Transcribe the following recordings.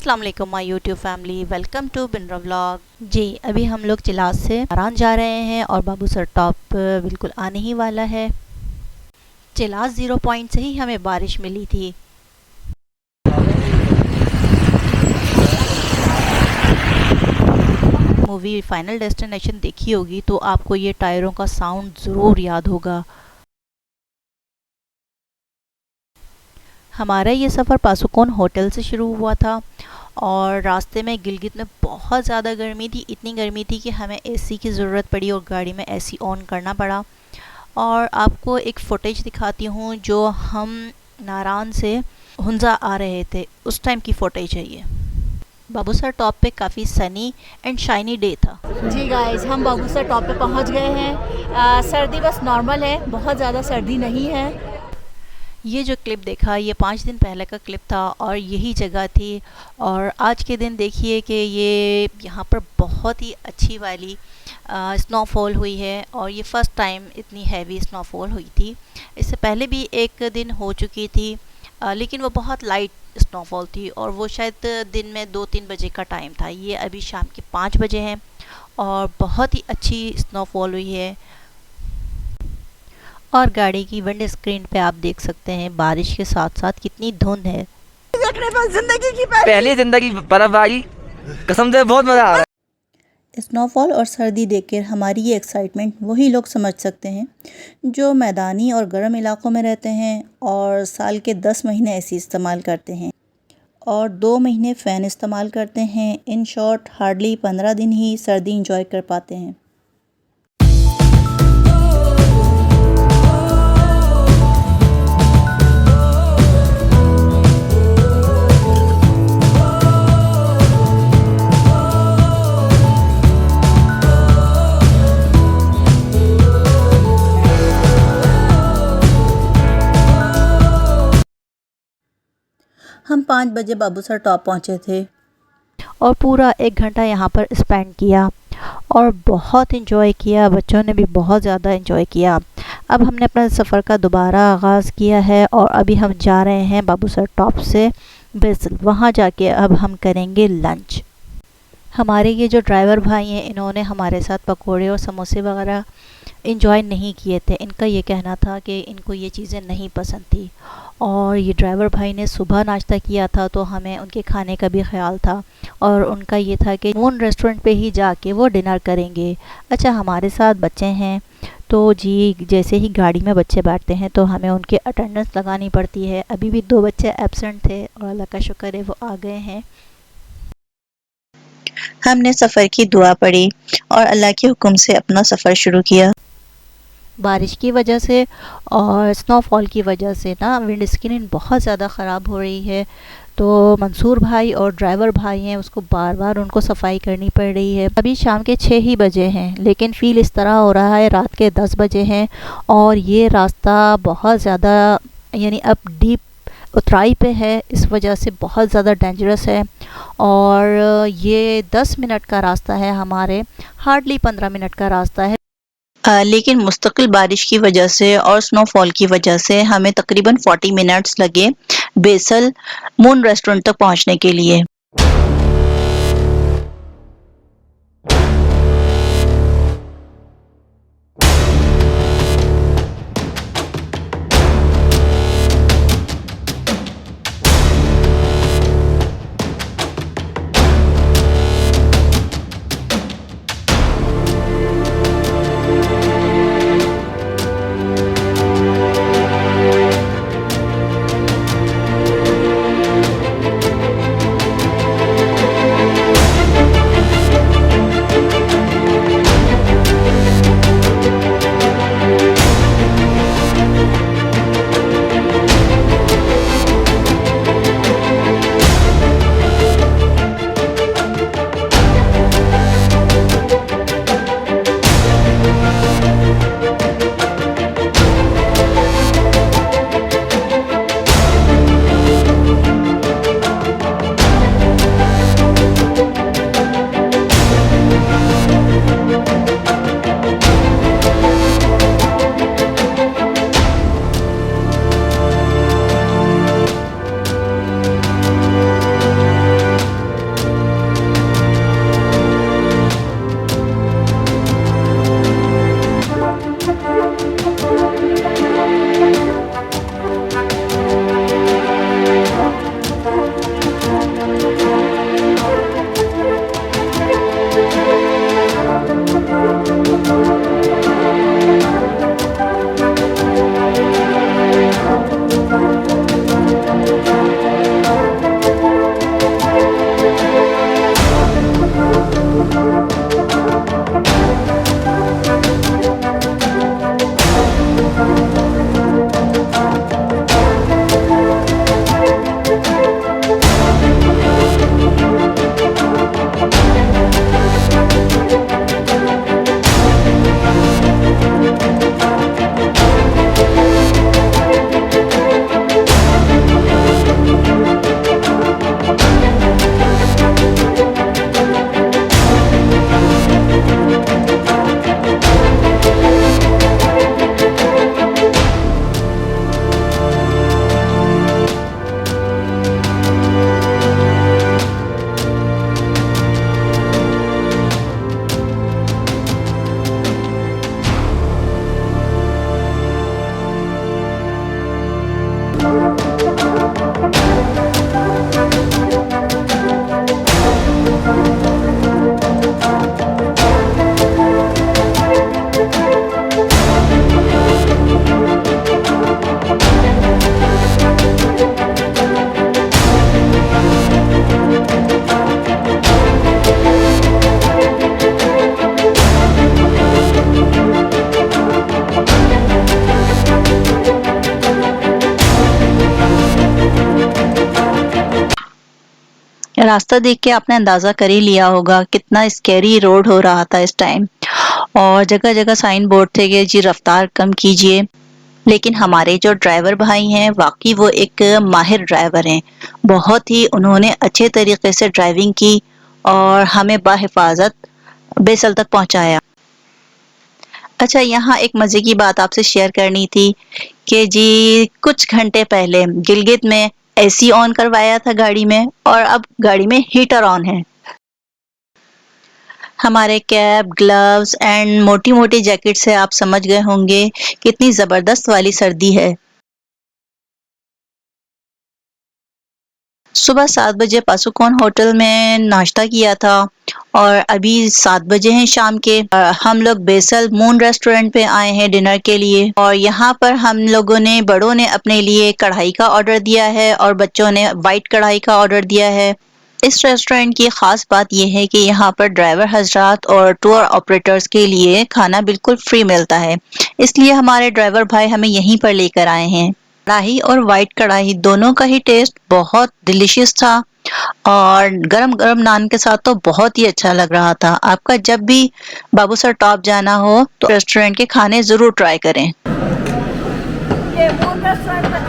अस्सलाम वालेकुम my YouTube family, welcome to Binra vlog. जी अभी हम लोग चिलास से नारान जा रहे हैं और बाबूसर टॉप बिल्कुल आने ही वाला है। चिलास 0 पॉइंट से ही हमें बारिश मिली थी। मूवी फाइनल डेस्टिनेशन देखी होगी तो आपको ये टायरों का साउंड ज़रूर याद होगा। हमारा ये सफ़र पासुकोन होटल से शुरू हुआ था और रास्ते में गिलगित में बहुत ज़्यादा गर्मी थी। इतनी गर्मी थी कि हमें एसी की ज़रूरत पड़ी और गाड़ी में एसी ऑन करना पड़ा। और आपको एक फुटेज दिखाती हूँ जो हम नारान से हुंजा आ रहे थे उस टाइम की फुटेज है ये। बाबूसर टॉप पे काफ़ी सनी एंड शाइनी डे था। जी गाइस, हम बाबूसर टॉप पे पहुंच गए हैं। सर्दी बस नॉर्मल है, बहुत ज़्यादा सर्दी नहीं है। ये जो क्लिप देखा ये 5 दिन पहले का क्लिप था और यही जगह थी। और आज के दिन देखिए कि ये यहाँ पर बहुत ही अच्छी वाली स्नोफॉल हुई है और ये फ़र्स्ट टाइम इतनी हैवी स्नोफॉल हुई थी। इससे पहले भी एक दिन हो चुकी थी लेकिन वो बहुत लाइट स्नोफॉल थी और वो शायद दिन में 2-3 बजे का टाइम था। ये अभी शाम के 5 बजे हैं और बहुत ही अच्छी स्नोफॉल हुई है। और गाड़ी की विंड स्क्रीन पे आप देख सकते हैं बारिश के साथ साथ कितनी धुंध है। जिंदगी की पहली जिंदगी बर्फबारी, कसम से बहुत मजा आ रहा है। स्नोफॉल और सर्दी देखकर हमारी ये एक्साइटमेंट वही लोग समझ सकते हैं जो मैदानी और गर्म इलाकों में रहते हैं और साल के 10 महीने एसी इस्तेमाल करते हैं और 2 महीने फ़ैन इस्तेमाल करते हैं। इन शॉर्ट हार्डली 15 दिन ही सर्दी इंजॉय कर पाते हैं। हम 5 बजे बाबूसर टॉप पहुँचे थे और पूरा 1 घंटा यहाँ पर स्पेंड किया और बहुत इन्जॉय किया। बच्चों ने भी बहुत ज़्यादा इन्जॉय किया। अब हमने अपना सफ़र का दोबारा आगाज़ किया है और अभी हम जा रहे हैं बाबूसर टॉप से बेसल। वहाँ जाके अब हम करेंगे लंच। हमारे ये जो ड्राइवर भाई हैं इन्होंने हमारे साथ पकोड़े और समोसे वगैरह इंजॉय नहीं किए थे। इनका ये कहना था कि इनको ये चीज़ें नहीं पसंद थी। और ये ड्राइवर भाई ने सुबह नाश्ता किया था तो हमें उनके खाने का भी ख्याल था और उनका ये था कि मून रेस्टोरेंट पे ही जाके वो डिनर करेंगे। अच्छा, हमारे साथ बच्चे हैं तो जी जैसे ही गाड़ी में बच्चे बैठते हैं तो हमें उनके अटेंडेंस लगानी पड़ती है। अभी भी 2 बच्चे एब्सेंट थे और अल्लाह का शुक्र है वो आ गए हैं। हमने सफ़र की दुआ पढ़ी और अल्लाह के हुक्म से अपना सफ़र शुरू किया। बारिश की वजह से और स्नोफॉल की वजह से ना विंड स्क्रीन बहुत ज़्यादा ख़राब हो रही है तो मंसूर भाई और ड्राइवर भाई हैं उसको बार बार उनको सफाई करनी पड़ रही है। अभी शाम के 6 ही बजे हैं लेकिन फ़ील इस तरह हो रहा है रात के 10 बजे हैं और ये रास्ता बहुत ज़्यादा यानी अब डीप उतराई पे है, इस वजह से बहुत ज़्यादा डेंजरस है। और ये 10 मिनट का रास्ता है, हमारे हार्डली 15 मिनट का रास्ता है। लेकिन मुस्तकिल बारिश की वजह से और स्नोफॉल की वजह से हमें तकरीबन 40 मिनट्स लगे बेसल मून रेस्टोरेंट तक पहुंचने के लिए। रास्ता देख के आपने अंदाज़ा कर ही लिया होगा कितना स्कैरी रोड हो रहा था इस टाइम, और जगह-जगह साइन बोर्ड थे कि जी रफ्तार कम कीजिए। लेकिन हमारे जो ड्राइवर भाई हैं वाक़ई वो एक माहिर ड्राइवर हैं। बहुत ही उन्होंने अच्छे तरीके से ड्राइविंग की और हमें बाहिफ़ाज़त बेसल तक पहुँचाया। अच्छा, यहाँ एक मज़े की बात आपसे शेयर करनी थी कि जी कुछ घंटे पहले गिलगित में एसी ऑन करवाया था गाड़ी में और अब गाड़ी में हीटर ऑन है। हमारे कैप, ग्लव्स एंड मोटी-मोटी जैकेट से आप समझ गए होंगे कितनी ज़बरदस्त वाली सर्दी है। सुबह 7 बजे पासुकोन होटल में नाश्ता किया था और अभी 7 बजे हैं शाम के। हम लोग बेसल मून रेस्टोरेंट पे आए हैं डिनर के लिए और यहाँ पर हम लोगों ने बड़ों ने अपने लिए कढ़ाई का ऑर्डर दिया है और बच्चों ने वाइट कढ़ाई का ऑर्डर दिया है। इस रेस्टोरेंट की ख़ास बात ये है कि यहाँ पर ड्राइवर हज़रात और टूर ऑपरेटर्स के लिए खाना बिल्कुल फ्री मिलता है। इसलिए हमारे ड्राइवर भाई हमें यहीं पर लेकर आए हैं। कढ़ाई और वाइट कढ़ाई दोनों का ही टेस्ट बहुत डिलीशियस था और गरम-गरम नान के साथ तो बहुत ही अच्छा लग रहा था। आपका जब भी बाबूसर टॉप जाना हो तो रेस्टोरेंट के खाने ज़रूर ट्राई करें। ये मून रेस्टोरेंट पे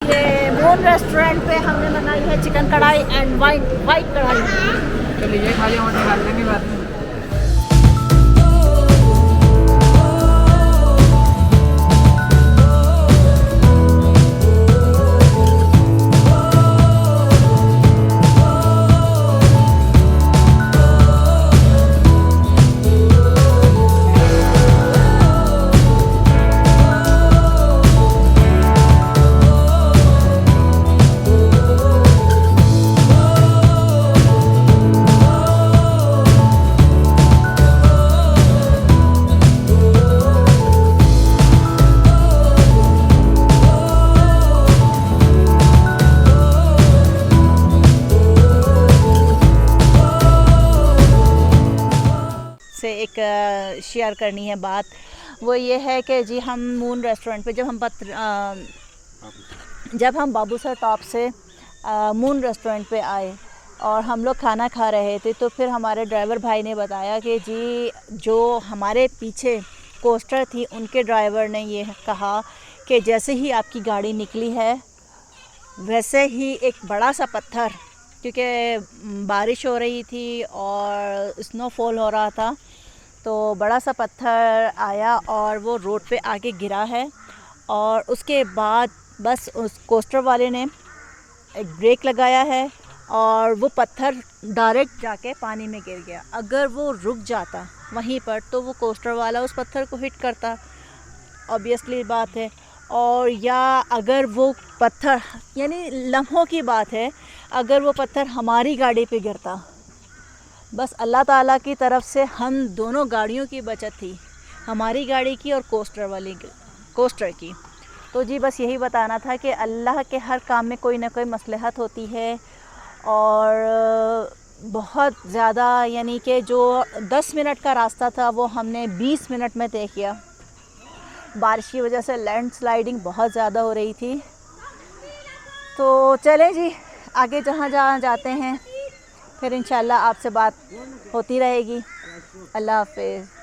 ये मून रेस्टोरेंट पे हमने बनाई है चिकन कढ़ाई एंड वाइट कढ़ाई। चलिए खा लिया, खा लेंगे बाद में। से एक शेयर करनी है बात, वो ये है कि जी हम मून रेस्टोरेंट पे जब हम बाबूसर टॉप से मून रेस्टोरेंट पे आए और हम लोग खाना खा रहे थे तो फिर हमारे ड्राइवर भाई ने बताया कि जी जो हमारे पीछे कोस्टर थी उनके ड्राइवर ने ये कहा कि जैसे ही आपकी गाड़ी निकली है वैसे ही एक बड़ा सा पत्थर, क्योंकि बारिश हो रही थी और स्नोफॉल हो रहा था, तो बड़ा सा पत्थर आया और वो रोड पे आके गिरा है और उसके बाद बस उस कोस्टर वाले ने एक ब्रेक लगाया है और वो पत्थर डायरेक्ट जाके पानी में गिर गया। अगर वो रुक जाता वहीं पर तो वो कोस्टर वाला उस पत्थर को हिट करता, ऑब्वियसली बात है। और या अगर वो पत्थर, यानी लम्हों की बात है, अगर वो पत्थर हमारी गाड़ी पे गिरता, बस अल्लाह ताला की तरफ से हम दोनों गाड़ियों की बचत थी, हमारी गाड़ी की और कोस्टर की। तो जी बस यही बताना था कि अल्लाह के हर काम में कोई ना कोई मसलहत होती है और बहुत ज़्यादा, यानी कि जो 10 मिनट का रास्ता था वो हमने 20 मिनट में तय किया। बारिश की वजह से लैंडस्लाइडिंग बहुत ज़्यादा हो रही थी। तो चलें जी आगे जहाँ जाते हैं, फिर इंशाल्लाह आपसे बात होती रहेगी। अल्लाह हाफ़िज़।